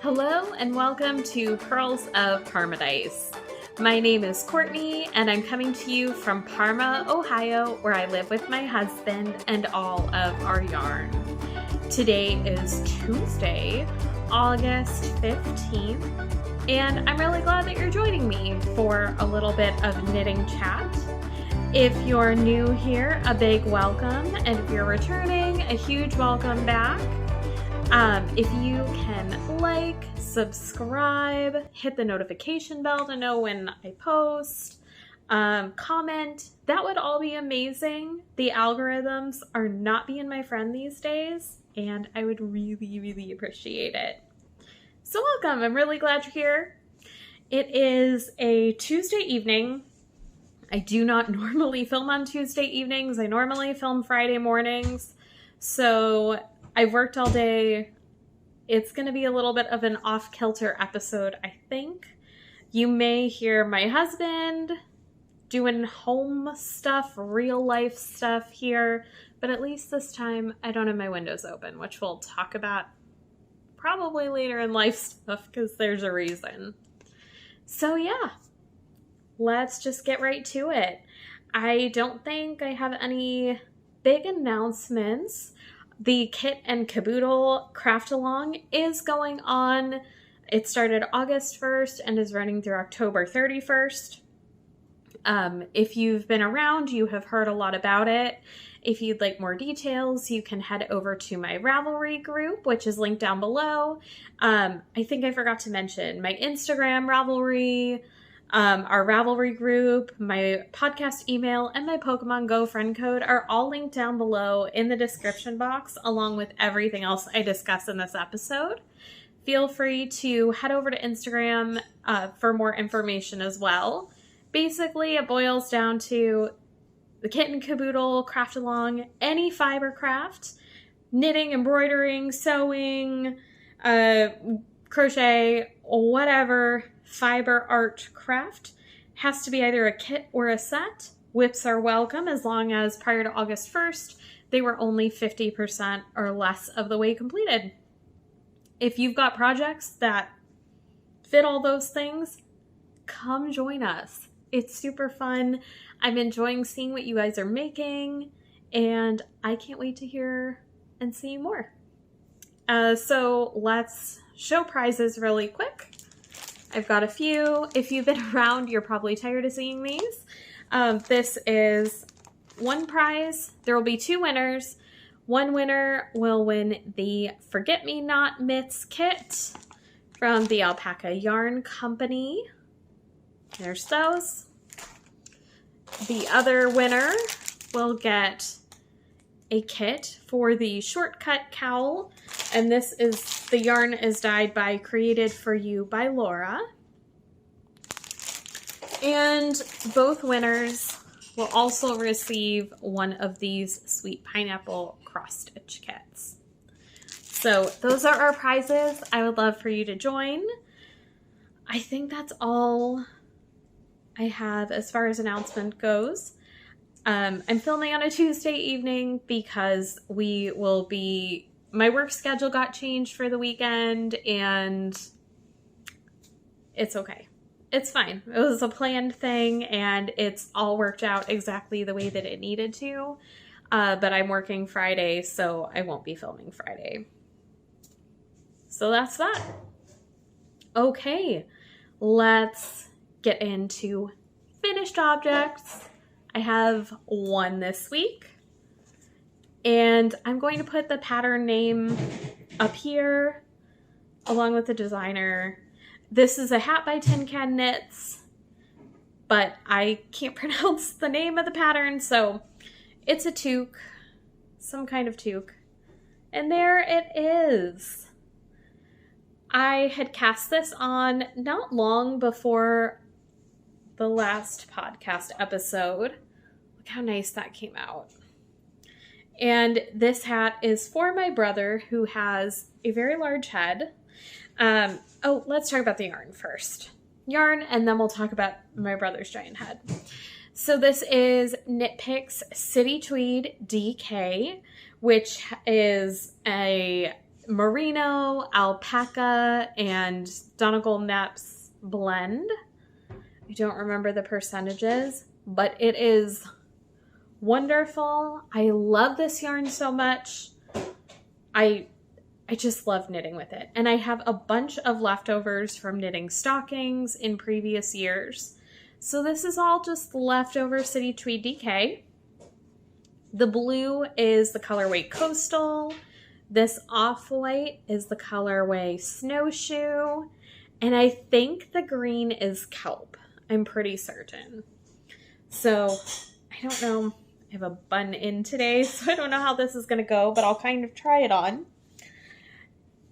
Hello and welcome to Pearls of Paradise. My name is Courtney and I'm coming to you from Parma, Ohio, where I live with my husband and all of our yarn. Today is Tuesday, August 15th, and I'm really glad that you're joining me for a little bit of knitting chat. If you're new here, a big welcome, and if you're returning, a huge welcome back. If you can like, subscribe, hit the notification bell to know when I post, comment, that would all be amazing. The algorithms are not being my friend these days, and I would really appreciate it. So welcome, I'm really glad you're here. It is a Tuesday evening. I do not normally film on Tuesday evenings. I normally film Friday mornings. So I've worked all day. It's going to be a little bit of an off-kilter episode, I think. You may hear my husband doing home stuff, real life stuff here, but at least this time I don't have my windows open, which we'll talk about probably later in life stuff because there's a reason. So yeah, let's just get right to it. I don't think I have any big announcements. The Kit and Caboodle Craft Along is going on. It started August 1st and is running through October 31st. If you've been around, you have heard a lot about it. If you'd like more details, you can head over to my Ravelry group, which is linked down below. I think I forgot to mention my Instagram Ravelry, our Ravelry group, my podcast email, and my Pokemon Go friend code are all linked down below in the description box, along with everything else I discuss in this episode. Feel free to head over to Instagram for more information as well. Basically, it boils down to the Kit and Caboodle Craft Along, any fiber craft, knitting, embroidering, sewing, crochet, whatever fiber art craft. Has to be either a kit or a set. WIPs are welcome as long as prior to August 1st, they were only 50% or less of the way completed. If you've got projects that fit all those things, come join us. It's super fun. I'm enjoying seeing what you guys are making, and I can't wait to hear and see more. So let's show prizes really quick. I've got a few. If you've been around, you're probably tired of seeing these. This is one prize. There will be two winners. One winner will win the Forget Me Not Mitts kit from the Alpaca Yarn Company. There's those. The other winner will get a kit for the Shortcut Cowl, and this is, the yarn is dyed by Created For You by Laura. And both winners will also receive one of these Sweet Pineapple cross-stitch kits. So those are our prizes. I would love for you to join. I think that's all I have as far as announcement goes. I'm filming on a Tuesday evening because my work schedule got changed for the weekend, and it's okay. It's fine. It was a planned thing, and it's all worked out exactly the way that it needed to. But I'm working Friday, so I won't be filming Friday. So that's that. Okay, let's get into finished objects. I have one this week, and I'm going to put the pattern name up here along with the designer. This is a hat by Tin Can Knits, but I can't pronounce the name of the pattern, so it's a toque, some kind of toque. And there it is. I had cast this on not long before the last podcast episode. Look how nice that came out. And this hat is for my brother, who has a very large head. Let's talk about the yarn first. Yarn, and then we'll talk about my brother's giant head. So this is Knit Picks City Tweed DK, which is a Merino, alpaca, and Donegal Naps blend. I don't remember the percentages, but it is wonderful. I love this yarn so much. I just love knitting with it. And I have a bunch of leftovers from knitting stockings in previous years. So this is all just leftover City Tweed DK. The blue is the colorway Coastal. This off-white is the colorway Snowshoe. And I think the green is Kelp. I'm pretty certain. So I don't know. I have a bun in today, so I don't know how this is going to go, but I'll kind of try it on.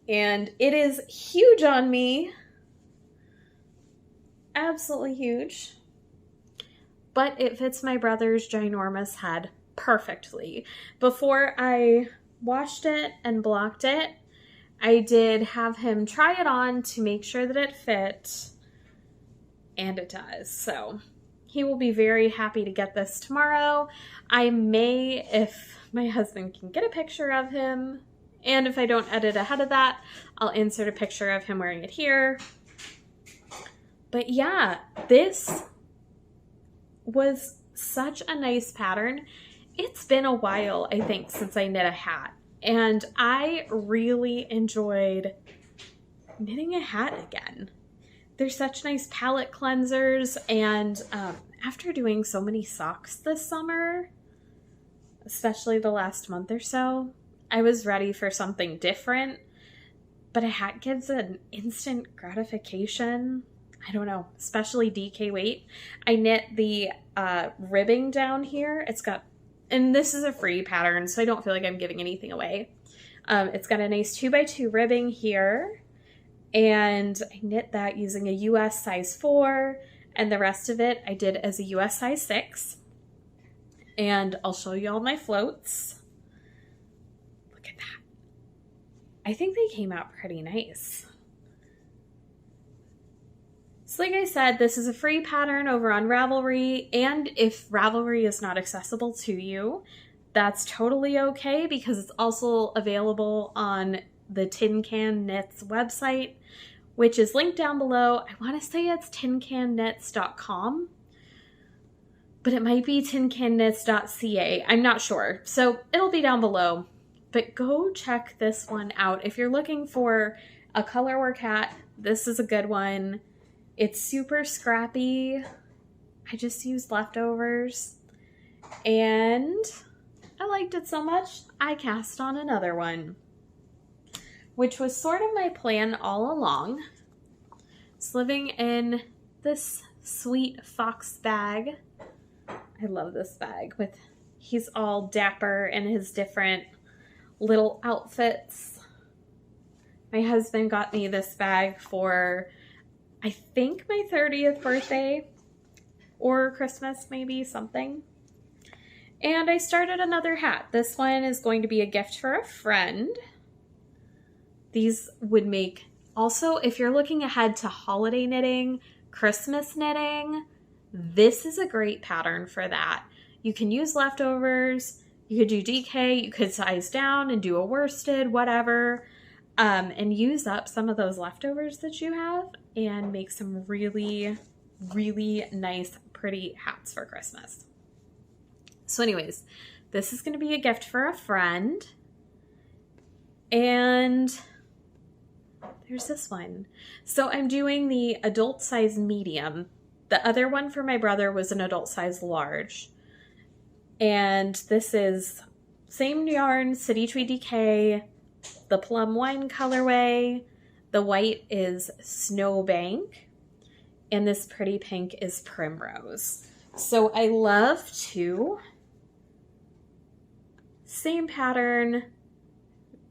And it is huge on me. Absolutely huge. But it fits my brother's ginormous head perfectly. Before I washed it and blocked it, I did have him try it on to make sure that it fit. And it does. So he will be very happy to get this tomorrow. I may, if my husband can get a picture of him, and if I don't edit ahead of that, I'll insert a picture of him wearing it here. But yeah, this was such a nice pattern. It's been a while, I think, since I knit a hat. And I really enjoyed knitting a hat again. They're such nice palette cleansers, and after doing so many socks this summer, especially the last month or so, I was ready for something different, but a hat gives an instant gratification. I don't know, especially DK weight. I knit the ribbing down here. It's got, and this is a free pattern, so I don't feel like I'm giving anything away. It's got a nice 2x2 ribbing here. And I knit that using a US size 4, and the rest of it I did as a US size 6. And I'll show you all my floats. Look at that. I think they came out pretty nice. So like I said, this is a free pattern over on Ravelry, and if Ravelry is not accessible to you, that's totally okay, because it's also available on the Tin Can Knits website, which is linked down below. I want to say it's tincannknits.com, but it might be tincannknits.ca. I'm not sure. So it'll be down below, but go check this one out. If you're looking for a colorwork hat, this is a good one. It's super scrappy. I just used leftovers and I liked it so much, I cast on another one, which was sort of my plan all along. It's living in this sweet fox bag. I love this bag with, he's all dapper in his different little outfits. My husband got me this bag for, I think, my 30th birthday or Christmas, maybe, something. And I started another hat. This one is going to be a gift for a friend. These would make, also, if you're looking ahead to holiday knitting, Christmas knitting, this is a great pattern for that. You can use leftovers, you could do DK, you could size down and do a worsted, whatever, and use up some of those leftovers that you have and make some really, really nice, pretty hats for Christmas. So anyways, this is going to be a gift for a friend. And there's this one. So I'm doing the adult size medium. The other one for my brother was an adult size large. And this is same yarn, City Tweed DK, the Plum wine colorway. The white is Snowbank. And this pretty pink is Primrose. So I love to, same pattern,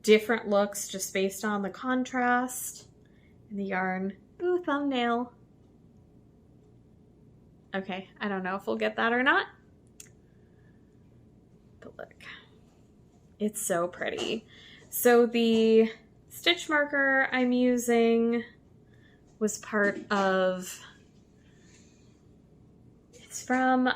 different looks just based on the contrast in the yarn. Ooh, thumbnail. Okay, I don't know if we'll get that or not. But look, it's so pretty. So the stitch marker I'm using was part of, it's from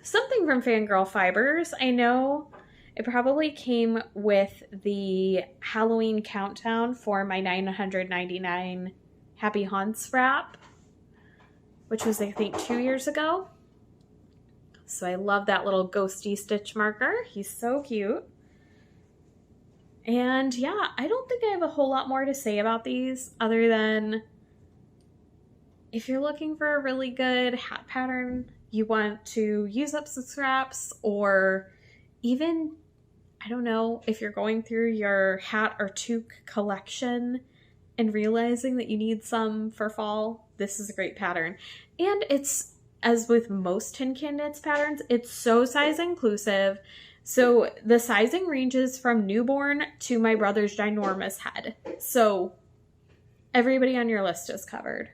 something from Fangirl Fibers. I know It probably came with the Halloween countdown for my 999 Happy Haunts wrap, which was, I think, 2 years ago. So I love that little ghosty stitch marker. He's so cute. And yeah, I don't think I have a whole lot more to say about these other than if you're looking for a really good hat pattern, you want to use up some scraps, or even, I don't know, if you're going through your hat or toque collection and realizing that you need some for fall, this is a great pattern. And it's, as with most Tin Can Knits patterns, it's so size inclusive. So the sizing ranges from newborn to my brother's ginormous head. So everybody on your list is covered.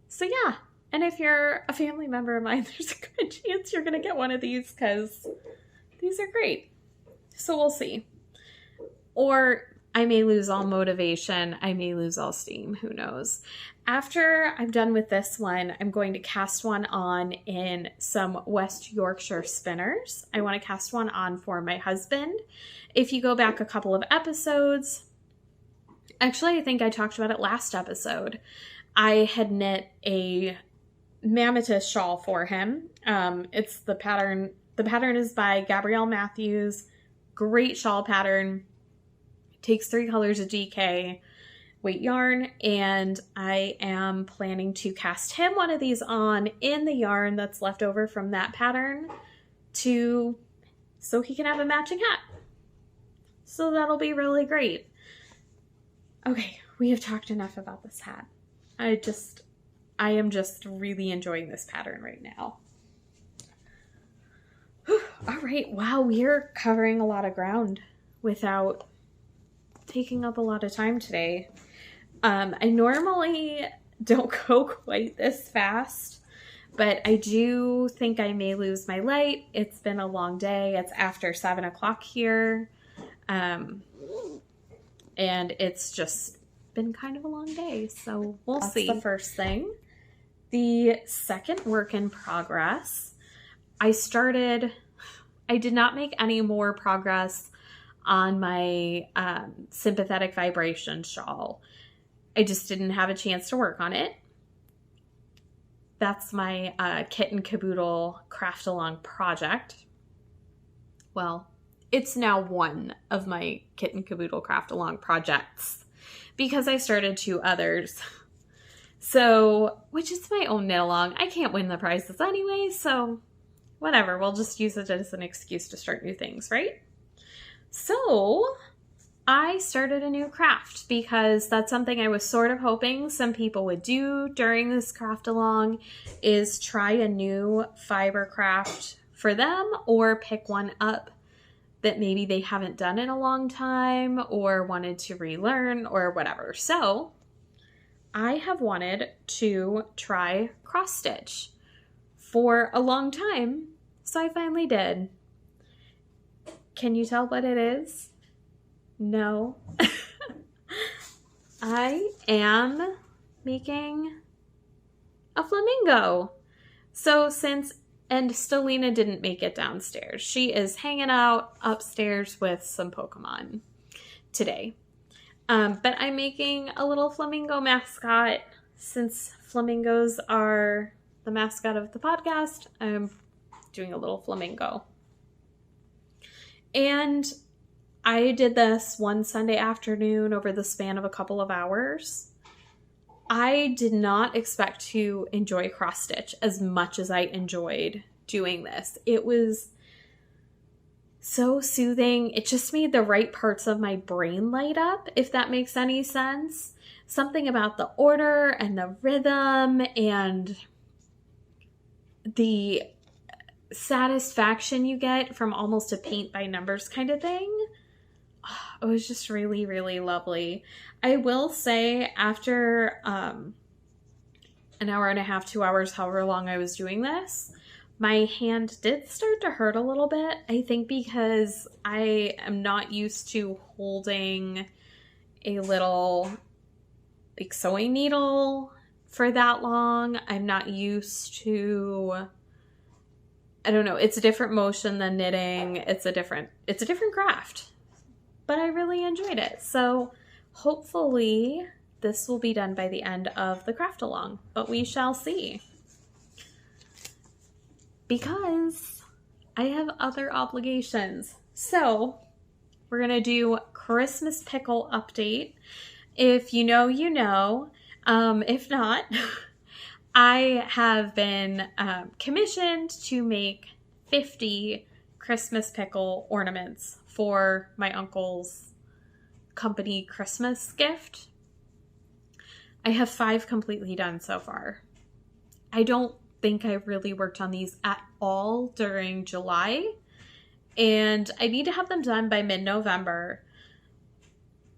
So yeah, and if you're a family member of mine, there's a good chance you're going to get one of these because these are great. So we'll see. Or I may lose all motivation. I may lose all steam. Who knows? After I'm done with this one, I'm going to cast one on in some West Yorkshire spinners. I want to cast one on for my husband. If you go back a couple of episodes, actually, I think I talked about it last episode. I had knit a Mammatus shawl for him. It's the pattern. The pattern is by Gabrielle Matthews. Great shawl pattern. Takes 3 colors of DK weight yarn, and I am planning to cast him one of these on in the yarn that's left over from that pattern so he can have a matching hat. So that'll be really great. Okay, we have talked enough about this hat. I am just really enjoying this pattern right now. Whew. All right, wow, we're covering a lot of ground without taking up a lot of time today. I normally don't go quite this fast, but I do think I may lose my light. It's been a long day. It's after 7 o'clock here. And it's just been kind of a long day, so we'll see. That's the first thing. The second work in progress, I did not make any more progress on my sympathetic vibration shawl. I just didn't have a chance to work on it. That's my Kit and Caboodle craft along project. Well, it's now one of my Kit and Caboodle craft along projects because I started 2 others. So, which is my own knit along. I can't win the prizes anyway, so whatever. We'll just use it as an excuse to start new things, right? So I started a new craft because that's something I was sort of hoping some people would do during this craft along, is try a new fiber craft for them or pick one up that maybe they haven't done in a long time or wanted to relearn or whatever. So I have wanted to try cross stitch for a long time, so I finally did. Can you tell what it is? No. I am making a flamingo. So and Stelina didn't make it downstairs. She is hanging out upstairs with some Pokemon today. But I'm making a little flamingo mascot. Since flamingos are the mascot of the podcast, I'm doing a little flamingo. And I did this one Sunday afternoon over the span of a couple of hours. I did not expect to enjoy cross stitch as much as I enjoyed doing this. It was so soothing. It just made the right parts of my brain light up, if that makes any sense. Something about the order and the rhythm and the satisfaction you get from almost a paint by numbers kind of thing. It was just really, really lovely. I will say after an hour and a half, 2 hours, however long I was doing this, my hand did start to hurt a little bit. I think because I am not used to holding a little like sewing needle for that long. I'm not used to I don't know, it's a different motion than knitting. It's a different craft, but I really enjoyed it. So hopefully this will be done by the end of the craft along, but we shall see. Because I have other obligations. So we're going to do Christmas pickle update. If you know, you know. If not, I have been commissioned to make 50 Christmas pickle ornaments for my uncle's company Christmas gift. I have 5 completely done so far. I don't think I really worked on these at all during July, and I need to have them done by mid-November.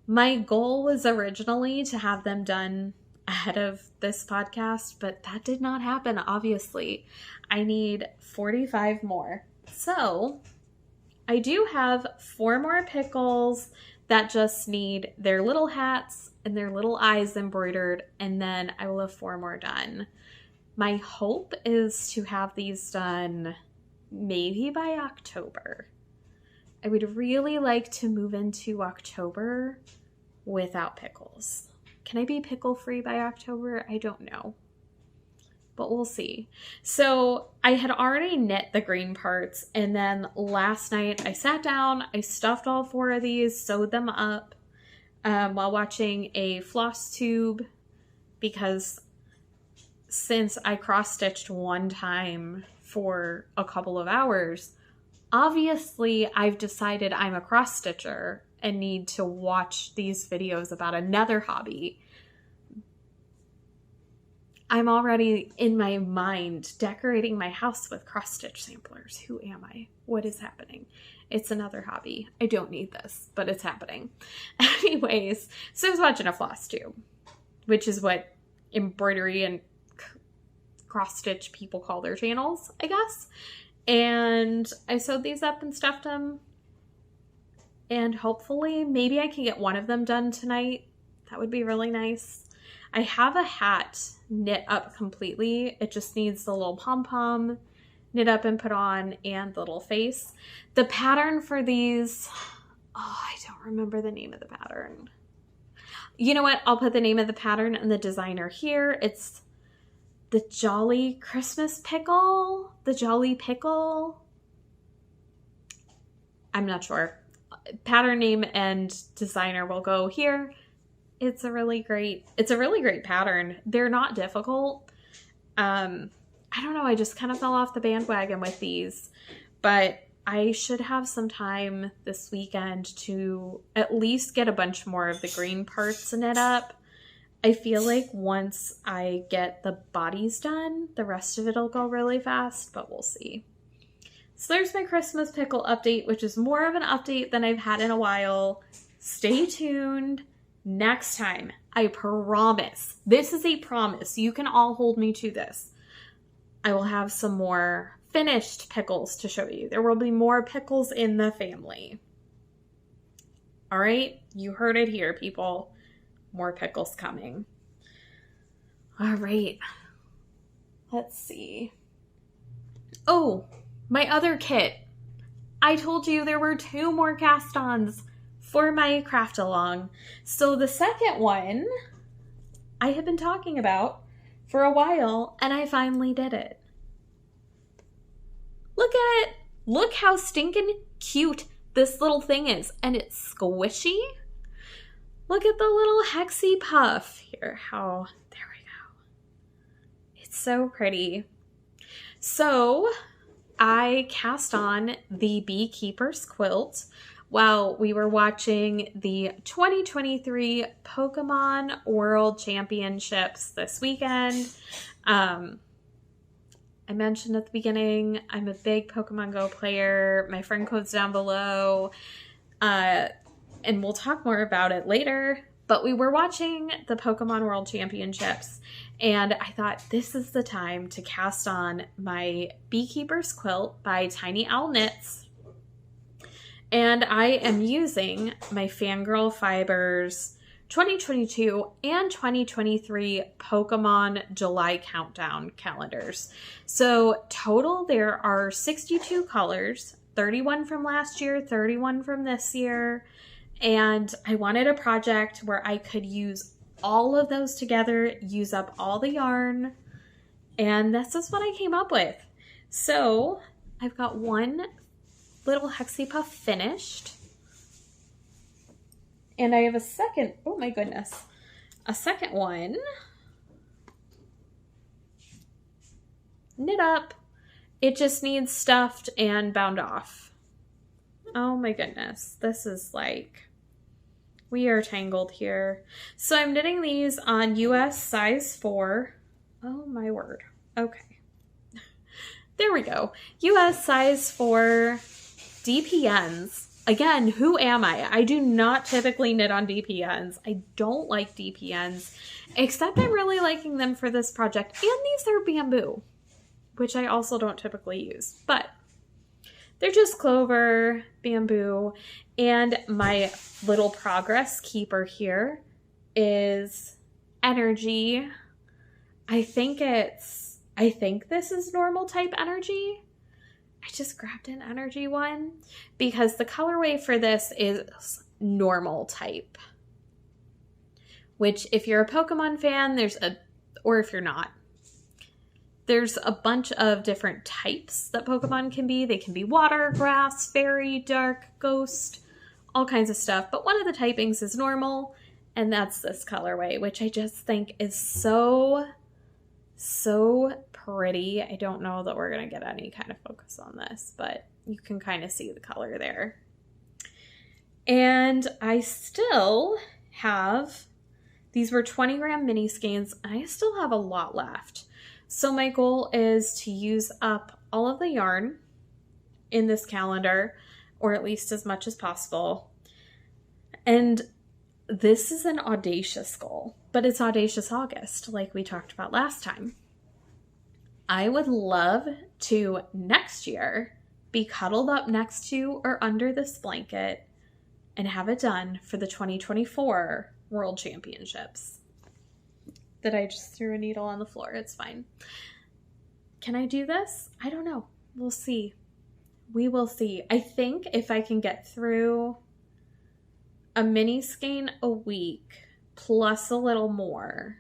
My goal was originally to have them done ahead of this podcast, but that did not happen, obviously. I need 45 more. So I do have 4 more pickles that just need their little hats and their little eyes embroidered, and then I will have 4 more done. My hope is to have these done maybe by October. I would really like to move into October without pickles. Can I be pickle free by October? I don't know, but we'll see. So I had already knit the green parts, and then last night I sat down, I stuffed all 4 of these, sewed them up while watching a floss tube, because since I cross-stitched one time for a couple of hours, obviously I've decided I'm a cross-stitcher and need to watch these videos about another hobby. I'm already in my mind decorating my house with cross-stitch samplers. Who am I? What is happening? It's another hobby. I don't need this, but it's happening. Anyways, so I was watching a floss tube, which is what embroidery and cross-stitch people call their channels, I guess. And I sewed these up and stuffed them. And hopefully, maybe I can get one of them done tonight. That would be really nice. I have a hat knit up completely. It just needs the little pom-pom knit up and put on, and the little face. The pattern for these, I don't remember the name of the pattern. You know what? I'll put the name of the pattern and the designer here. It's the Jolly Christmas Pickle. The Jolly Pickle. I'm not sure. Pattern name and designer will go here. It's a really great pattern. They're not difficult. I don't know, I just kind of fell off the bandwagon with these, but I should have some time this weekend to at least get a bunch more of the green parts knit up. I feel like once I get the bodies done, the rest of it'll go really fast, but we'll see. So there's my Christmas pickle update, which is more of an update than I've had in a while. Stay tuned. Next time, I promise, this is a promise, you can all hold me to this, I will have some more finished pickles to show you. There will be more pickles in the family. All right, you heard it here, people. More pickles coming. All right, let's see. Oh, my other kit. I told you there were 2 more cast-ons for my craft along. So the second one I have been talking about for a while, and I finally did it. Look at it. Look how stinking cute this little thing is. And it's squishy. Look at the little hexy puff here. There we go. It's so pretty. So I cast on the Beekeeper's quilt while we were watching the 2023 Pokemon World Championships this weekend. I mentioned at the beginning, I'm a big Pokemon Go player. My friend code's down below. And we'll talk more about it later. But we were watching the Pokemon World Championships, and I thought this is the time to cast on my Beekeeper's quilt by Tiny Owl Knits. And I am using my Fangirl Fibers 2022 and 2023 Pokemon July countdown calendars. So total there are 62 colors, 31 from last year, 31 from this year. And I wanted a project where I could use all of those together, use up all the yarn. And this is what I came up with. So I've got one little Hexie Puff finished. And I have a second, oh my goodness, a second one knit up. It just needs stuffed and bound off. Oh my goodness, this is like, we are tangled here. So I'm knitting these on US size 4. Oh my word. Okay. There we go. US size 4 DPNs. Again, who am I? I do not typically knit on DPNs. I don't like DPNs, except I'm really liking them for this project. And these are bamboo, which I also don't typically use, but they're just clover, bamboo, and my little progress keeper here is energy. I think this is normal type energy. I just grabbed an energy one because the colorway for this is normal type, which if you're a Pokemon fan, or if you're not, there's a bunch of different types that Pokemon can be. They can be water, grass, fairy, dark, ghost, all kinds of stuff. But one of the typings is normal, and that's this colorway, which I just think is so pretty. I don't know that we're going to get any kind of focus on this, but you can kind of see the color there. And I still have, these were 20-gram mini skeins, and I still have a lot left. So my goal is to use up all of the yarn in this calendar, or at least as much as possible. And this is an audacious goal, but it's Audacious August, like we talked about last time. I would love to next year be cuddled up next to or under this blanket and have it done for the 2024 World Championships. That I just threw a needle on the floor. It's fine. Can I do this? I don't know. We'll see. We will see. I think if I can get through a mini skein a week plus a little more,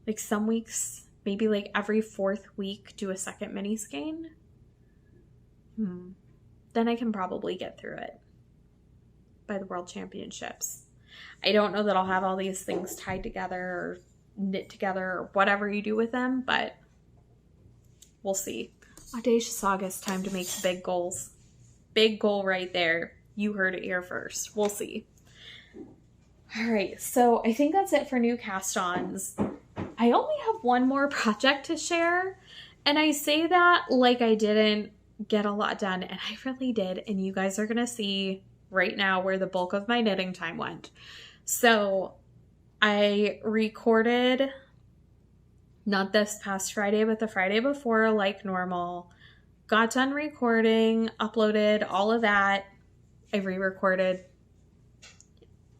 like some weeks, maybe like every 4th week, do a second mini skein. Then I can probably get through it by the World Championships. I don't know that I'll have all these things tied together or knit together or whatever you do with them, but we'll see. Audacious August, time to make big goals. Big goal right there. You heard it here first. We'll see. All right, so I think that's it for new cast-ons. I only have one more project to share, and I say that like I didn't get a lot done, and I really did, and you guys are going to see right now where the bulk of my knitting time went. So I recorded, not this past Friday, but the Friday before, like normal, got done recording, uploaded all of that. I re-recorded.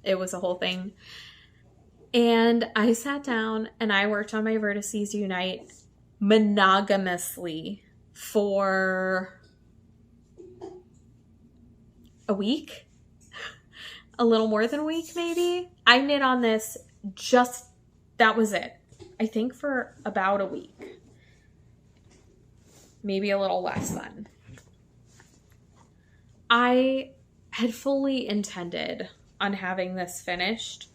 It was a whole thing. And I sat down and I worked on my Vertices Unite monogamously for a week. A little more than a week, maybe. I knit on this that was it. I think for about a week. Maybe a little less than. I had fully intended on having this finished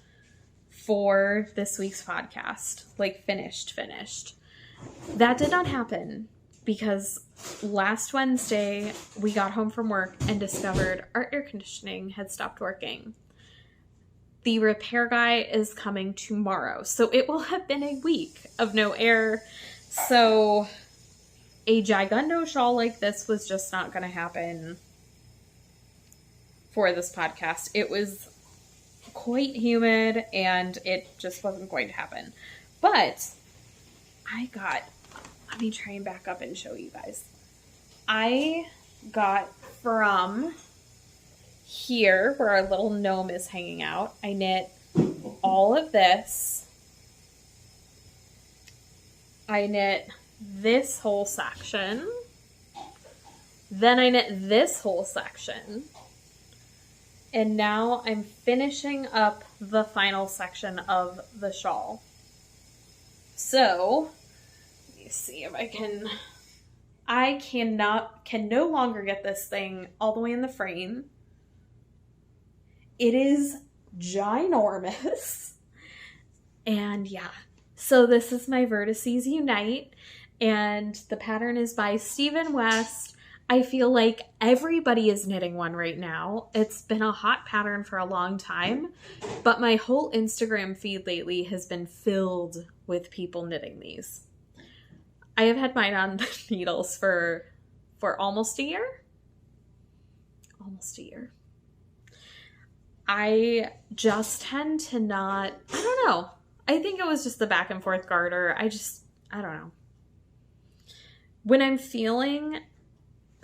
for this week's podcast. Like finished. That did not happen because last Wednesday we got home from work and discovered our air conditioning had stopped working. The repair guy is coming tomorrow, so it will have been a week of no air. So a gigundo shawl like this was just not going to happen for this podcast. It was quite humid and it just wasn't going to happen. But let me try and back up and show you guys. I got from here where our little gnome is hanging out, I knit all of this. I knit this whole section. Then I knit this whole section. And now I'm finishing up the final section of the shawl. So, let me see if I can no longer get this thing all the way in the frame. It is ginormous. And yeah, so this is my Vertices Unite, and the pattern is by Stephen West. I feel like everybody is knitting one right now. It's been a hot pattern for a long time, but my whole Instagram feed lately has been filled with people knitting these. I have had mine on the needles for almost a year. Almost a year. I just tend to not, I don't know. I think it was just the back and forth garter. I don't know. When I'm feeling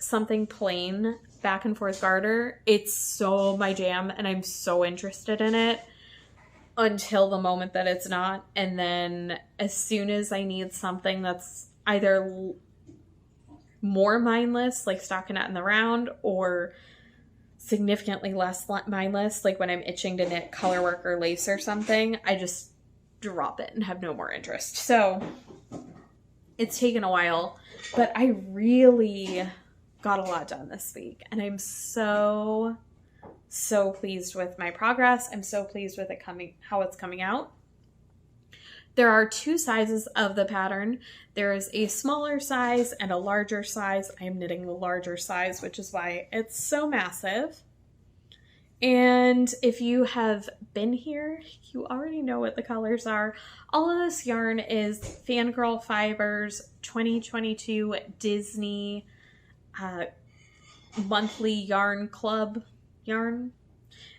something plain back and forth garter, it's so my jam and I'm so interested in it until the moment that it's not. And then as soon as I need something that's either more mindless, like stockinette in the round, or significantly less mindless, like when I'm itching to knit color work or lace or something, I just drop it and have no more interest. So it's taken a while, but I really got a lot done this week, and I'm so pleased with my progress. I'm so pleased with it how it's coming out. There are two sizes of the pattern. There is a smaller size and a larger size. I am knitting the larger size, which is why it's so massive. And if you have been here, you already know what the colors are. All of this yarn is Fangirl Fibers 2022 Disney monthly yarn club yarn.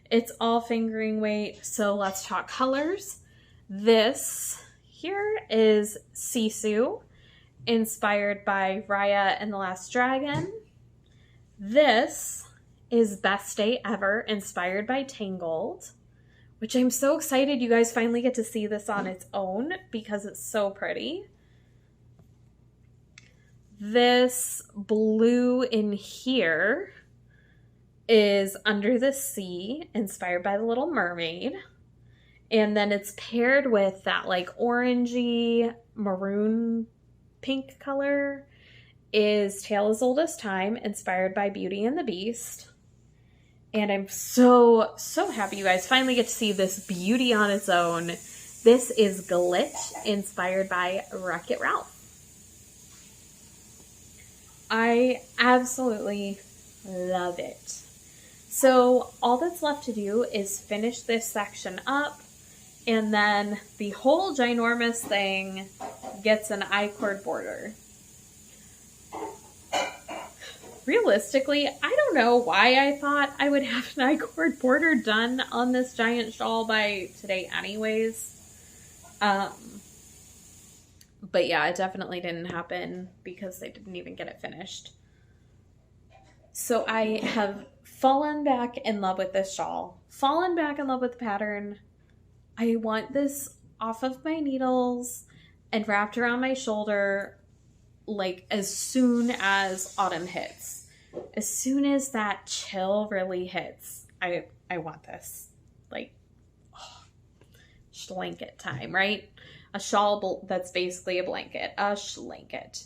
It's all fingering weight, so let's talk colors. This here is Sisu, inspired by Raya and the Last Dragon. This is Best Day Ever, inspired by Tangled, which I'm so excited you guys finally get to see this on its own because it's so pretty. This blue in here is Under the Sea, inspired by The Little Mermaid. And then it's paired with that like orangey maroon pink color is Tale as Old as Time, inspired by Beauty and the Beast. And I'm so happy you guys finally get to see this beauty on its own. This is Glitch, inspired by Wreck-It Ralph. I absolutely love it. So all that's left to do is finish this section up, and then the whole ginormous thing gets an I-cord border. Realistically, I don't know why I thought I would have an I-cord border done on this giant shawl by today anyways. But yeah, it definitely didn't happen because they didn't even get it finished. So I have fallen back in love with this shawl, fallen back in love with the pattern. I want this off of my needles and wrapped around my shoulder like as soon as autumn hits. As soon as that chill really hits, I want this. Like, blanket time, right? A shawl that's basically a blanket. A blanket.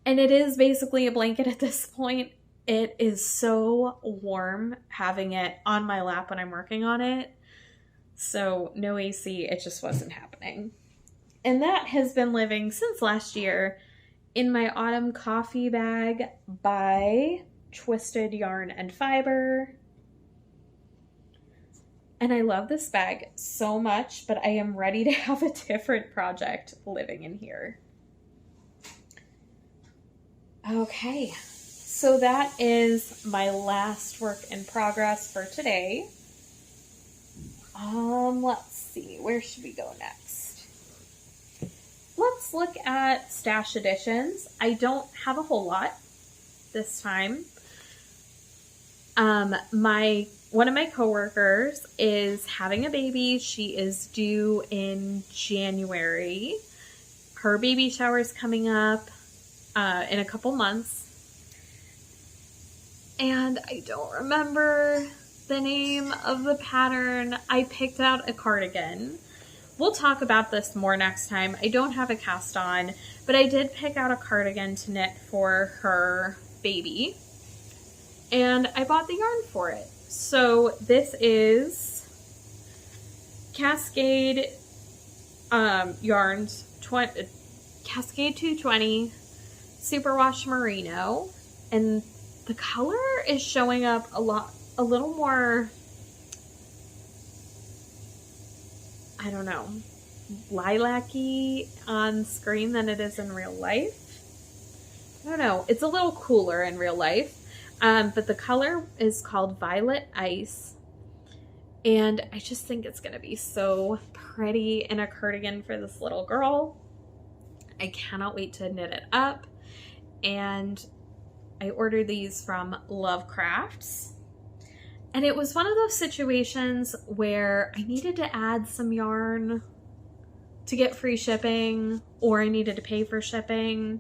And it is basically a blanket at this point. It is so warm having it on my lap when I'm working on it. So no AC, it just wasn't happening. And that has been living since last year in my autumn coffee bag by Twisted Yarn and Fiber. And I love this bag so much, but I am ready to have a different project living in here. Okay, so that is my last work in progress for today. Let's see, where should we go next? Let's look at stash additions. I don't have a whole lot this time. My one of my coworkers is having a baby. She is due in January. Her baby shower is coming up in a couple months. And I don't remember the name of the pattern. I picked out a cardigan. We'll talk about this more next time. I don't have a cast on, but I did pick out a cardigan to knit for her baby. And I bought the yarn for it. So this is Cascade yarns, Cascade 220 Superwash Merino, and the color is showing up a little more, I don't know, lilac-y on screen than it is in real life. I don't know. It's a little cooler in real life. But the color is called Violet Ice. And I just think it's going to be so pretty in a cardigan for this little girl. I cannot wait to knit it up. And I ordered these from Love Crafts. And it was one of those situations where I needed to add some yarn to get free shipping, or I needed to pay for shipping.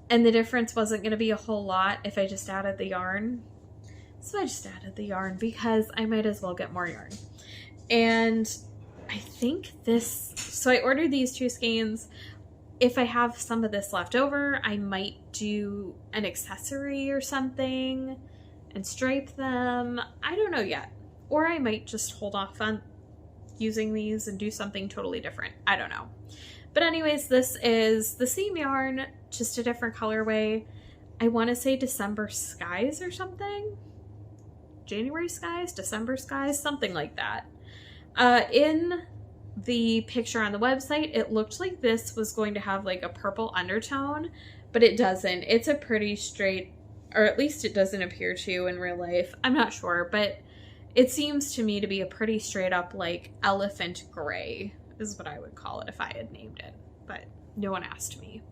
And the difference wasn't going to be a whole lot if I just added the yarn. So I just added the yarn because I might as well get more yarn. And I think this, so I ordered these 2 skeins. If I have some of this left over, I might do an accessory or something and stripe them. I don't know yet. Or I might just hold off on using these and do something totally different. I don't know. But anyways, this is the same yarn, just a different colorway. I want to say December Skies or something. January Skies, December Skies, something like that. In the picture on the website, it looked like this was going to have like a purple undertone, but it doesn't. It's a pretty straight, or at least it doesn't appear to in real life. I'm not sure, but it seems to me to be a pretty straight up like elephant gray is what I would call it if I had named it, but no one asked me.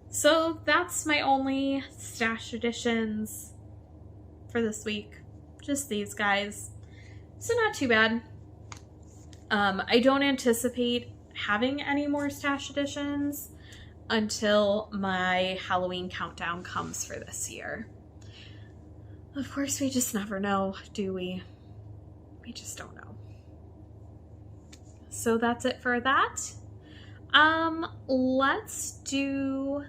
So that's my only stash additions for this week. Just these guys. So not too bad. I don't anticipate having any more stash additions until my Halloween countdown comes for this year. Of course, we just never know, do we? We just don't know. So that's it for that. Let's do,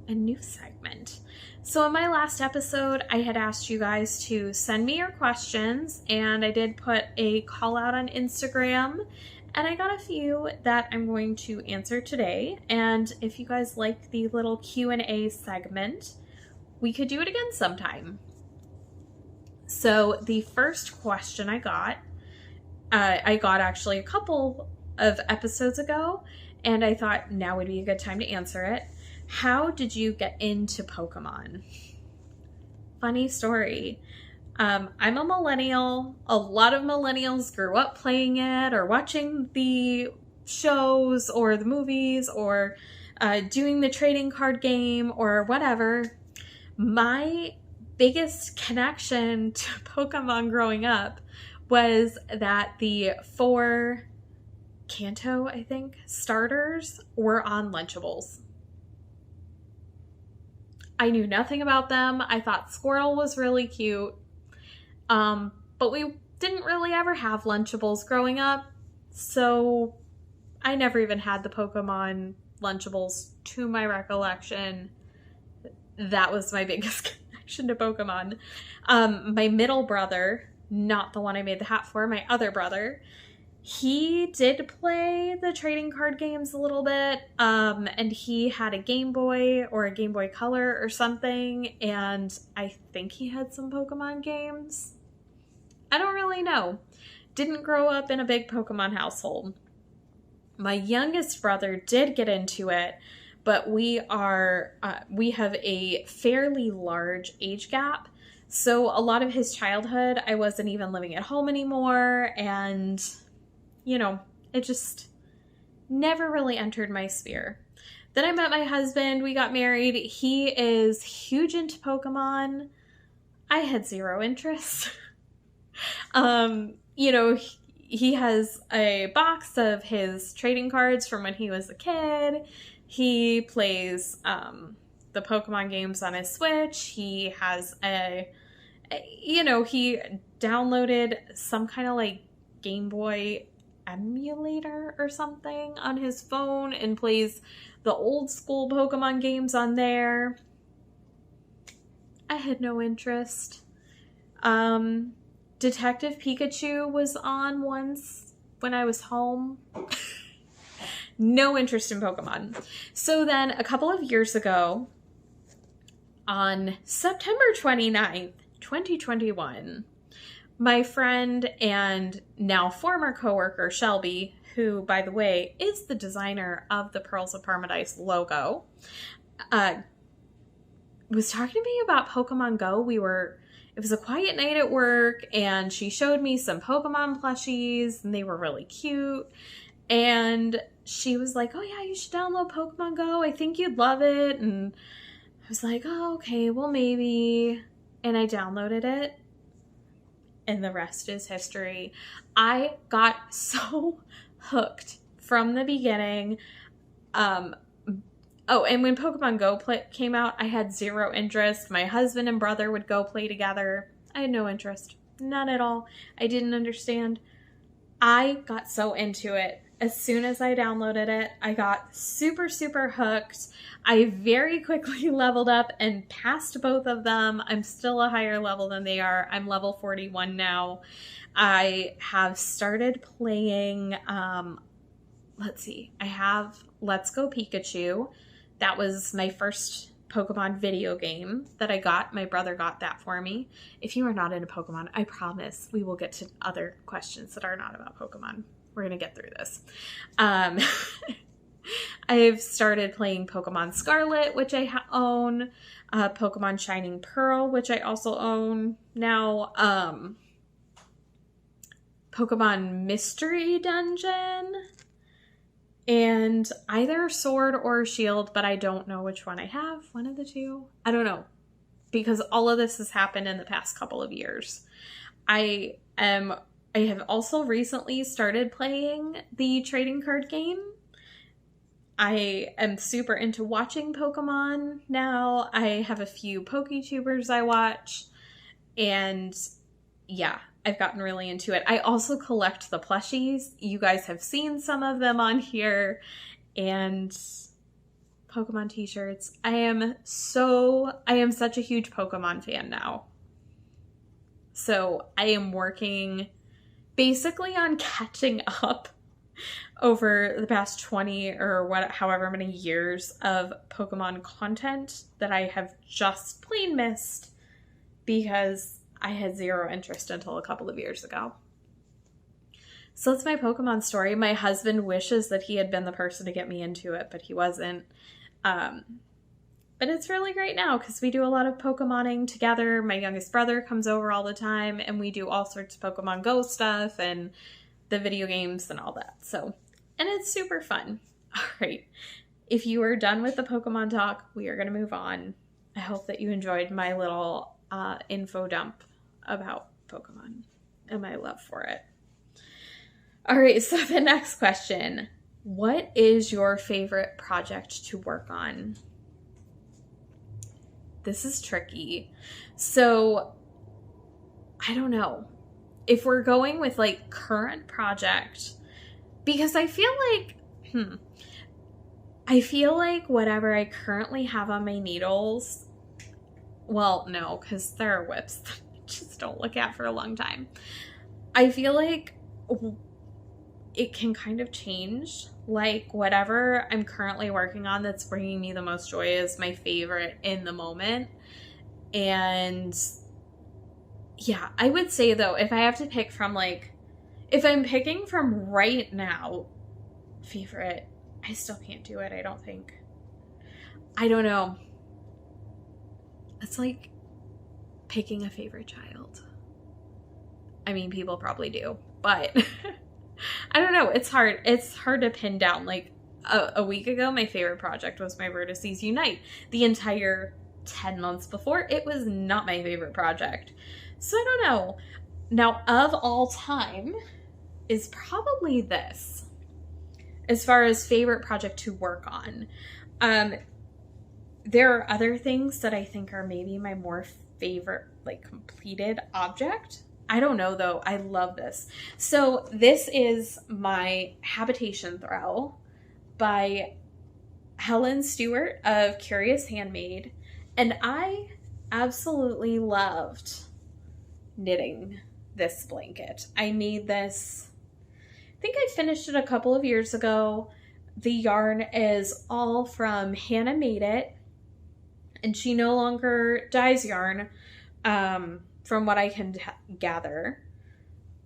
a new segment. So in my last episode, I had asked you guys to send me your questions, and I did put a call out on Instagram, and I got a few that I'm going to answer today. And if you guys like the little Q&A segment, we could do it again sometime. So the first question I got actually a couple of episodes ago, and I thought now would be a good time to answer it. How did you get into Pokemon? Funny story. I'm a millennial. A lot of millennials grew up playing it or watching the shows or the movies or doing the trading card game or whatever. My biggest connection to Pokemon growing up was that the 4 Kanto, I think, starters were on Lunchables. I knew nothing about them. I thought Squirtle was really cute. But we didn't really ever have Lunchables growing up, so I never even had the Pokemon Lunchables to my recollection. That was my biggest connection to Pokemon. My middle brother, not the one I made the hat for, my other brother, he did play the trading card games a little bit, and he had a Game Boy or a Game Boy Color or something, and I think he had some Pokemon games. I don't really know. Didn't grow up in a big Pokemon household. My youngest brother did get into it, but we have a fairly large age gap. So a lot of his childhood, I wasn't even living at home anymore, and you know, it just never really entered my sphere. Then I met my husband, we got married. He is huge into Pokemon. I had zero interest. You know, he has a box of his trading cards from when he was a kid. He plays the Pokemon games on his Switch. He has he downloaded some kind of like Game Boy emulator or something on his phone and plays the old school Pokemon games on there. I had no interest. Detective Pikachu was on once when I was home. No interest in Pokemon. So then a couple of years ago, on September 29th, 2021, my friend and now former coworker Shelby, who, by the way, is the designer of the Pearls of Paradise logo, was talking to me about Pokemon Go. It was a quiet night at work, and she showed me some Pokemon plushies, and they were really cute. And she was like, oh yeah, you should download Pokemon Go. I think you'd love it. And I was like, oh, okay, well, maybe. And I downloaded it, and the rest is history. I got so hooked from the beginning. Oh, and when Pokemon Go came out, I had zero interest. My husband and brother would go play together. I had no interest. None at all. I didn't understand. I got so into it. As soon as I downloaded it, I got super, super hooked. I very quickly leveled up and passed both of them. I'm still a higher level than they are. I'm level 41 now. I have started playing, let's see, I have Let's Go Pikachu. That was my first Pokemon video game that I got. My brother got that for me. If you are not into Pokemon, I promise we will get to other questions that are not about Pokemon. We're going to get through this. I've started playing Pokemon Scarlet, which I own. Pokemon Shining Pearl, which I also own now. Pokemon Mystery Dungeon. And either Sword or Shield, but I don't know which one I have. One of the two. I don't know. Because all of this has happened in the past couple of years. I have also recently started playing the trading card game. I am super into watching Pokemon now. I have a few PokeTubers I watch. And yeah, I've gotten really into it. I also collect the plushies. You guys have seen some of them on here. And Pokemon t-shirts. I am such a huge Pokemon fan now. So I am working basically on catching up over the past 20 or however many years of Pokemon content that I have just plain missed because I had zero interest until a couple of years ago. So that's my Pokemon story. My husband wishes that he had been the person to get me into it, but he wasn't. But it's really great now because we do a lot of Pokemoning together. My youngest brother comes over all the time, and we do all sorts of Pokemon Go stuff and the video games and all that. So, and it's super fun. All right. If you are done with the Pokemon talk, we are going to move on. I hope that you enjoyed my little info dump about Pokemon and my love for it. All right, so the next question. What is your favorite project to work on? This is tricky. So, I don't know. If we're going with like current project, because I feel like whatever I currently have on my needles, well, no, because there are whips that I just don't look at for a long time. I feel like it can kind of change. Like whatever I'm currently working on that's bringing me the most joy is my favorite in the moment. And yeah, I would say though, if I have to pick from if I'm picking from right now, favorite, I still can't do it, I don't think. I don't know. It's like picking a favorite child. I mean, people probably do, but I don't know. It's hard. It's hard to pin down. Like a week ago, my favorite project was my Vertices Unite. The entire 10 months before, it was not my favorite project. So I don't know. Now, of all time is probably this, as far as favorite project to work on. There are other things that I think are maybe my more favorite, like, completed object. I don't know, though. I love this. So this is my habitation throw by Helen Stewart of Curious Handmade. And I absolutely loved knitting this blanket. I made this, I think I finished it a couple of years ago. The yarn is all from Hannah Made It, and she no longer dyes yarn, from what I can gather.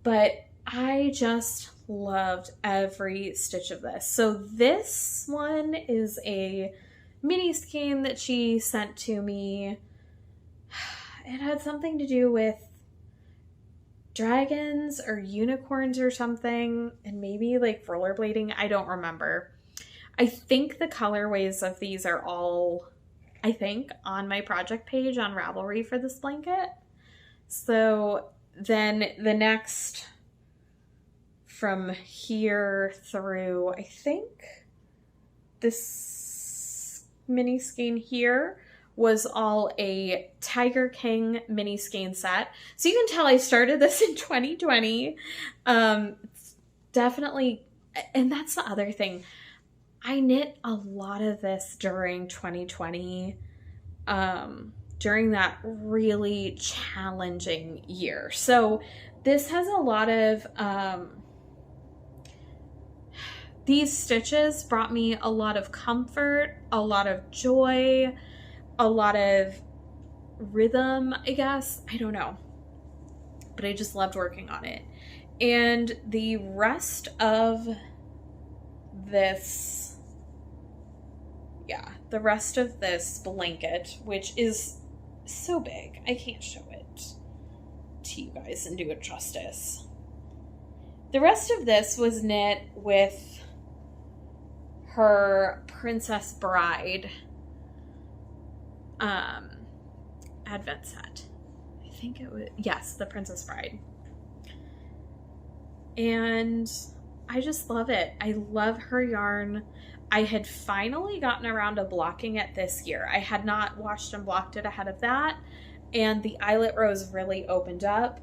But I just loved every stitch of this. So this one is a mini skein that she sent to me. It had something to do with dragons or unicorns or something, and maybe like rollerblading. I don't remember. I think the colorways of these are all, I think, on my project page on Ravelry for this blanket. So then the next from here through, I think this mini skein here was all a Tiger King mini skein set. So you can tell I started this in 2020. Definitely, and that's the other thing. I knit a lot of this during 2020, during that really challenging year. So this has a lot of, these stitches brought me a lot of comfort, a lot of joy, a lot of rhythm, I guess. I don't know. But I just loved working on it. And the rest of this, the rest of this blanket, which is so big, I can't show it to you guys and do it justice. The rest of this was knit with her Princess Bride advent set. I think it was, yes, the Princess Bride. And I just love it. I love her yarn. I had finally gotten around to blocking it this year. I had not washed and blocked it ahead of that, and the eyelet rows really opened up.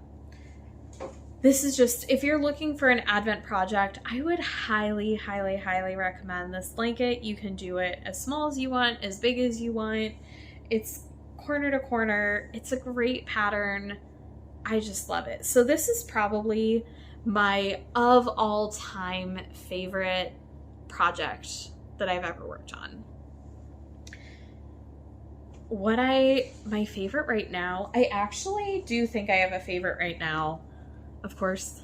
This is just, if you're looking for an advent project, I would highly, highly, highly recommend this blanket. You can do it as small as you want, as big as you want. It's corner to corner. It's a great pattern. I just love it. So this is probably my of all time favorite project that I've ever worked on. My favorite right now, I actually do think I have a favorite right now. Of course,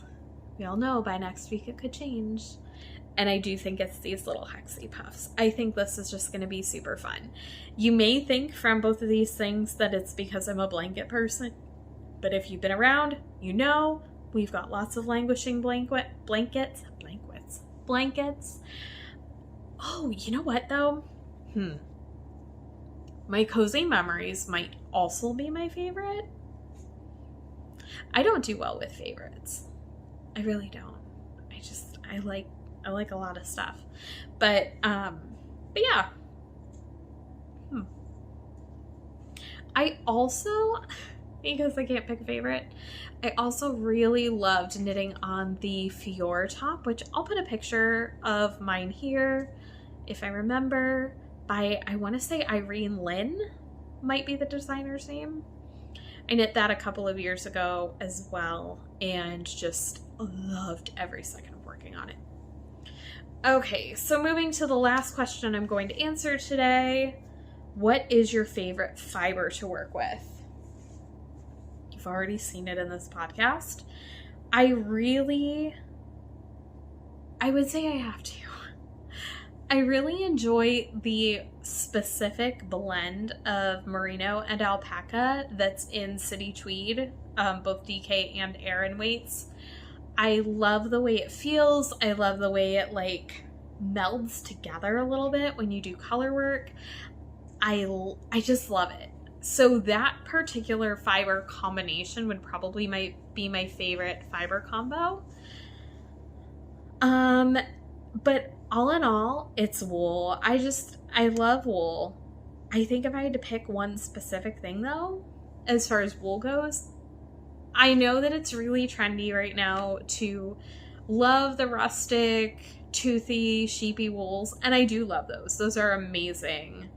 we all know by next week it could change. And I do think it's these little hexie puffs. I think this is just going to be super fun. You may think from both of these things that it's because I'm a blanket person, but if you've been around, you know we've got lots of languishing blankets. Oh, you know what though? My Cozy Memories might also be my favorite. I don't do well with favorites. I really don't. I like a lot of stuff. But yeah. I also, because I can't pick a favorite, I also really loved knitting on the Fior top, which I'll put a picture of mine here, if I remember, by, I want to say Irene Lynn might be the designer's name. I knit that a couple of years ago as well, and just loved every second of working on it. Okay, so moving to the last question I'm going to answer today. What is your favorite fiber to work with? You've already seen it in this podcast. I would say I have to. I really enjoy the specific blend of merino and alpaca that's in City Tweed, both DK and Aran weights. I love the way it feels. I love the way it like melds together a little bit when you do color work. I just love it. So that particular fiber combination would probably be my favorite fiber combo. But all in all, it's wool. I love wool. I think if I had to pick one specific thing though, as far as wool goes, I know that it's really trendy right now to love the rustic, toothy, sheepy wools, and I do love those. Those are amazing.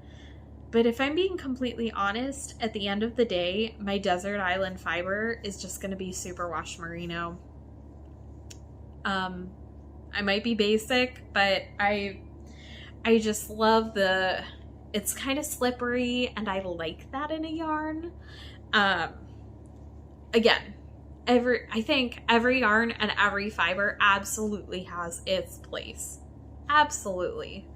But if I'm being completely honest, at the end of the day, my desert island fiber is just going to be Superwash Merino. I might be basic, but I just love it's kind of slippery, and I like that in a yarn. Again, I think every yarn and every fiber absolutely has its place. Absolutely.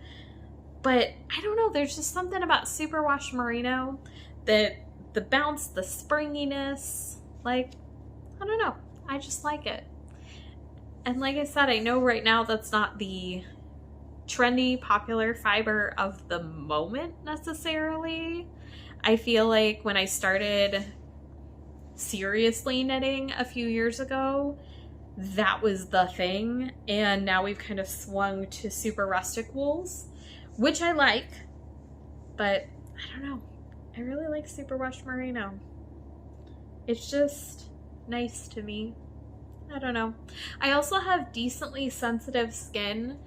But I don't know, there's just something about Superwash Merino that the bounce, the springiness, like, I don't know. I just like it. And like I said, I know right now that's not the trendy, popular fiber of the moment necessarily. I feel like when I started seriously knitting a few years ago, that was the thing. And now we've kind of swung to super rustic wools, which I like, but I don't know. I really like Superwash Merino. It's just nice to me. I don't know. I also have decently sensitive skin,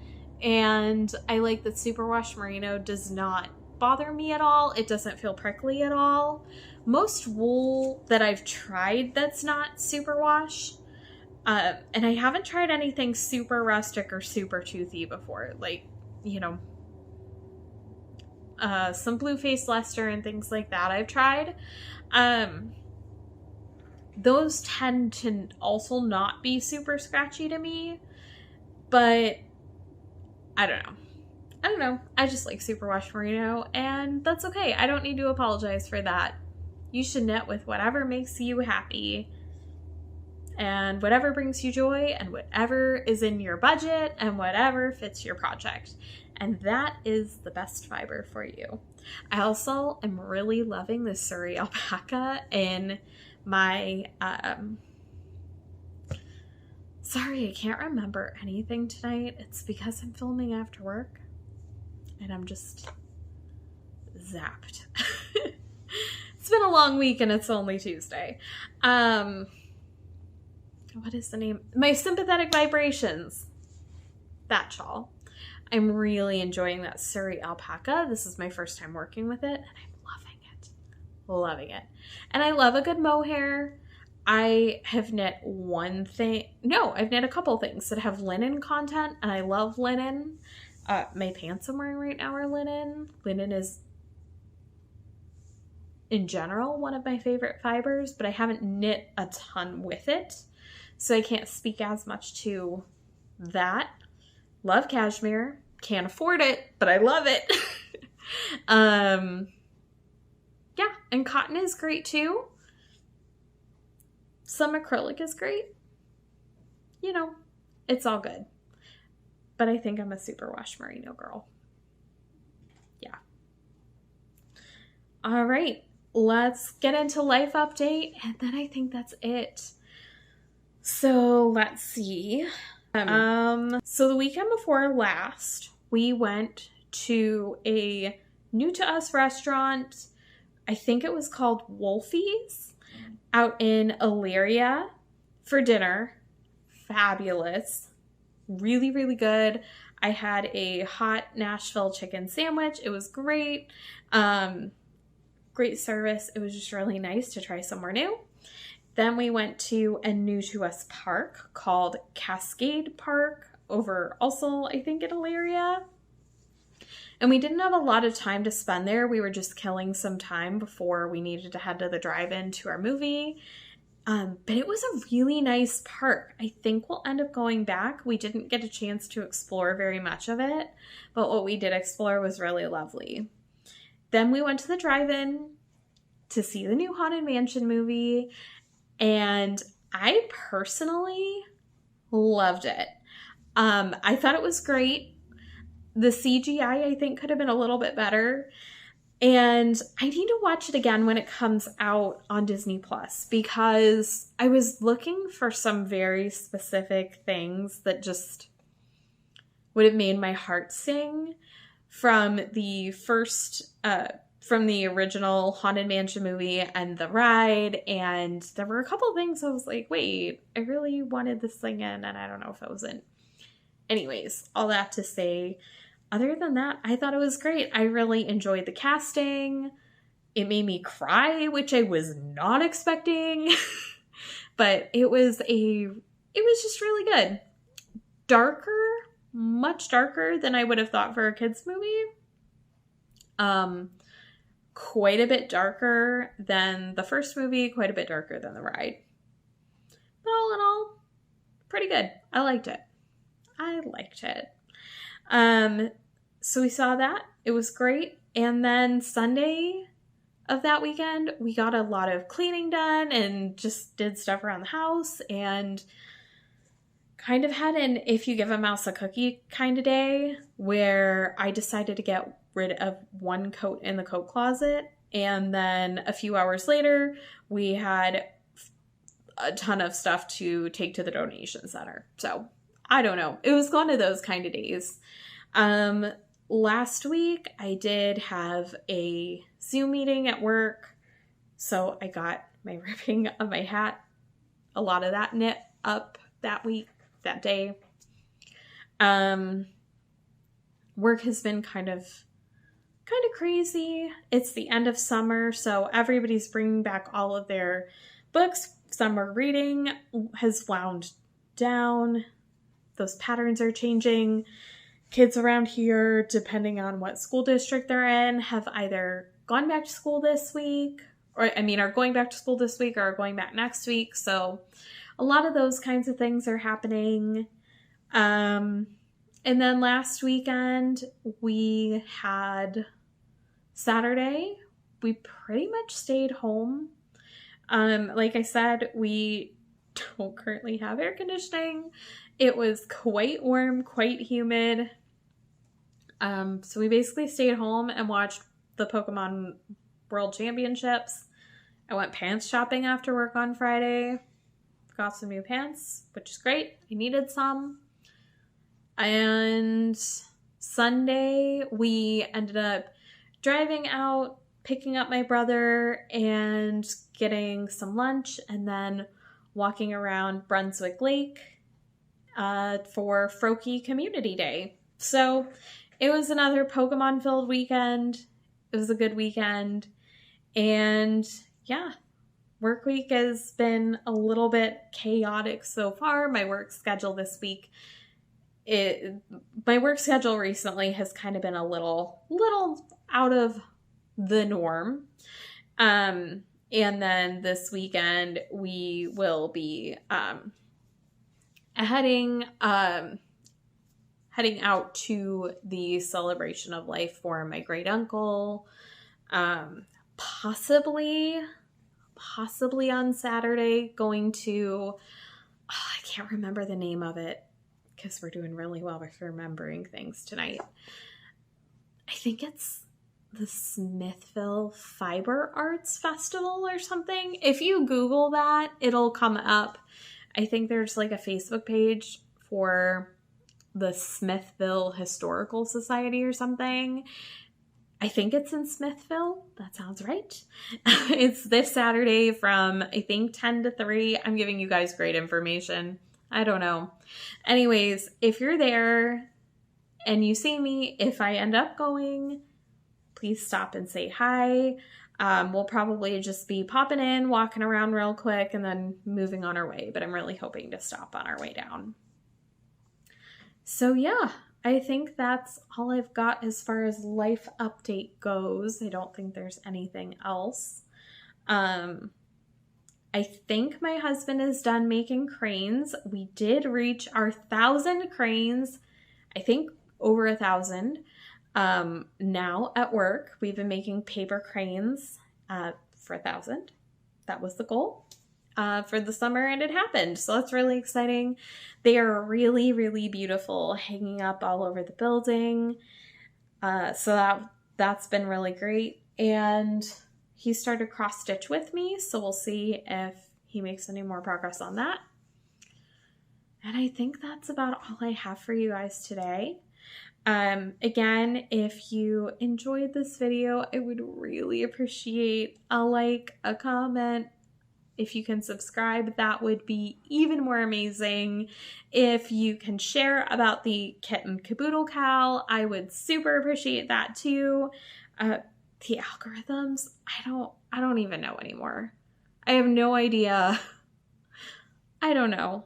and I like that Superwash Merino does not bother me at all. It doesn't feel prickly at all. Most wool that I've tried that's not Superwash, and I haven't tried anything super rustic or super toothy before, like, you know, some blue face Leicester and things like that I've tried. Those tend to also not be super scratchy to me, but I don't know. I just like Superwash Merino, and that's okay. I don't need to apologize for that. You should knit with whatever makes you happy, and whatever brings you joy, and whatever is in your budget, and whatever fits your project. And that is the best fiber for you. I also am really loving the Surrey alpaca in my, sorry, I can't remember anything tonight. It's because I'm filming after work and I'm just zapped. It's been a long week and it's only Tuesday. What is the name? My Sympathetic Vibrations. That shawl. I'm really enjoying that Surrey alpaca. This is my first time working with it, and I'm loving it. Loving it. And I love a good mohair. I have knit I've knit a couple things that have linen content, and I love linen. My pants I'm wearing right now are linen. Linen is, in general, one of my favorite fibers, but I haven't knit a ton with it, so I can't speak as much to that. Love cashmere. Can't afford it, but I love it. Yeah, and cotton is great too. Some acrylic is great. You know, it's all good. But I think I'm a Superwash Merino girl. Yeah. All right, let's get into life update, and then I think that's it. So let's see. So the weekend before last, we went to a new to us restaurant. I think it was called Wolfie's out in Elyria for dinner. Fabulous. Really, really good. I had a hot Nashville chicken sandwich. It was great. Great service. It was just really nice to try somewhere new. Then we went to a new to us park called Cascade Park over also, I think, in Elyria. And we didn't have a lot of time to spend there. We were just killing some time before we needed to head to the drive-in to our movie. But it was a really nice park. I think we'll end up going back. We didn't get a chance to explore very much of it, but what we did explore was really lovely. Then we went to the drive-in to see the new Haunted Mansion movie. And I personally loved it. I thought it was great. The CGI, I think, could have been a little bit better. And I need to watch it again when it comes out on Disney Plus, because I was looking for some very specific things that just would have made my heart sing from the from the original Haunted Mansion movie and the ride. And there were a couple of things I was like, wait, I really wanted this thing in, and I don't know if it was in. Anyways, all that to say, other than that, I thought it was great. I really enjoyed the casting. It made me cry, which I was not expecting. But it was just really good. Darker, much darker than I would have thought for a kids movie. Quite a bit darker than the first movie, quite a bit darker than the ride. But all in all, pretty good. I liked it. So we saw that. It was great. And then Sunday of that weekend, we got a lot of cleaning done and just did stuff around the house and kind of had an if you give a mouse a cookie kind of day, where I decided to get rid of one coat in the coat closet. And then a few hours later, we had a ton of stuff to take to the donation center. So I don't know. It was one of those kind of days. Last week, I did have a Zoom meeting at work. So I got my ribbing of my hat, a lot of that knit up that week, that day. Work has been kind of crazy. It's the end of summer, so everybody's bringing back all of their books. Summer reading has wound down. Those patterns are changing. Kids around here, depending on what school district they're in, have either gone back to school this week, are going back to school this week or are going back next week. So a lot of those kinds of things are happening. And then last weekend, we had Saturday. We pretty much stayed home. Like I said, we don't currently have air conditioning. It was quite warm, quite humid. So we basically stayed home and watched the Pokemon World Championships. I went pants shopping after work on Friday. Got some new pants, which is great. I needed some. And Sunday, we ended up driving out, picking up my brother, and getting some lunch, and then walking around Brunswick Lake for Froakie Community Day. So it was another Pokemon-filled weekend. It was a good weekend. And yeah, work week has been a little bit chaotic so far. My work schedule this week, my work schedule recently has kind of been a little out of the norm. And then this weekend we will be heading out to the celebration of life for my great uncle. Possibly on Saturday, going to, I can't remember the name of it because we're doing really well with remembering things tonight. I think it's the Smithville Fiber Arts Festival or something. If you Google that, it'll come up. I think there's like a Facebook page for the Smithville Historical Society or something. I think it's in Smithville. That sounds right. It's this Saturday from, I think, 10 to 3. I'm giving you guys great information. I don't know. Anyways, if you're there and you see me, if I end up going, please stop and say hi. We'll probably just be popping in, walking around real quick, and then moving on our way. But I'm really hoping to stop on our way down. So yeah, I think that's all I've got as far as life update goes. I don't think there's anything else. I think my husband is done making cranes. We did reach our 1,000 cranes. I think over 1,000. Now at work, we've been making paper cranes for 1,000. That was the goal for the summer, and it happened. So that's really exciting. They are really, really beautiful, hanging up all over the building. So that's been really great. and he started cross stitch with me. So we'll see if he makes any more progress on that. And I think that's about all I have for you guys today. Again, if you enjoyed this video, I would really appreciate a like, a comment. If you can subscribe, that would be even more amazing. If you can share about the kitten caboodle cow, I would super appreciate that too. The algorithms, I don't even know anymore. I have no idea. I don't know.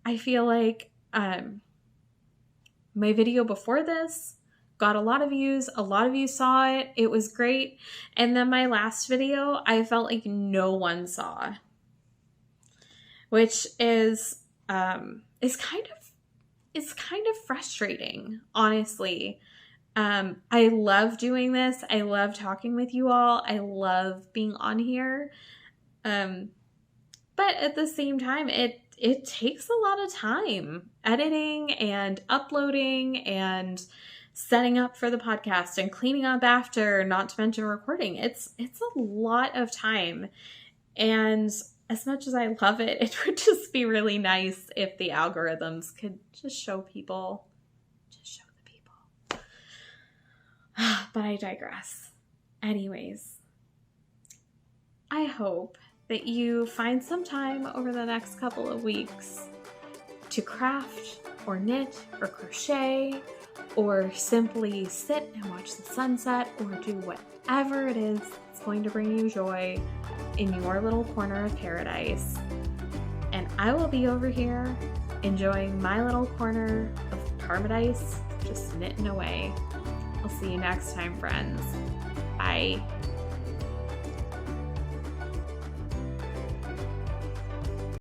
I feel like my video before this got a lot of views. A lot of you saw it. It was great. And then my last video, I felt like no one saw, which is kind of frustrating, honestly. I love doing this. I love talking with you all. I love being on here. But at the same time, it takes a lot of time editing and uploading and setting up for the podcast and cleaning up after, not to mention recording. It's a lot of time. And as much as I love it, it would just be really nice if the algorithms could just show people, but I digress. Anyways, I hope that you find some time over the next couple of weeks to craft or knit or crochet or simply sit and watch the sunset or do whatever it is that's going to bring you joy in your little corner of paradise. And I will be over here enjoying my little corner of paradise, just knitting away. I'll see you next time, friends. Bye.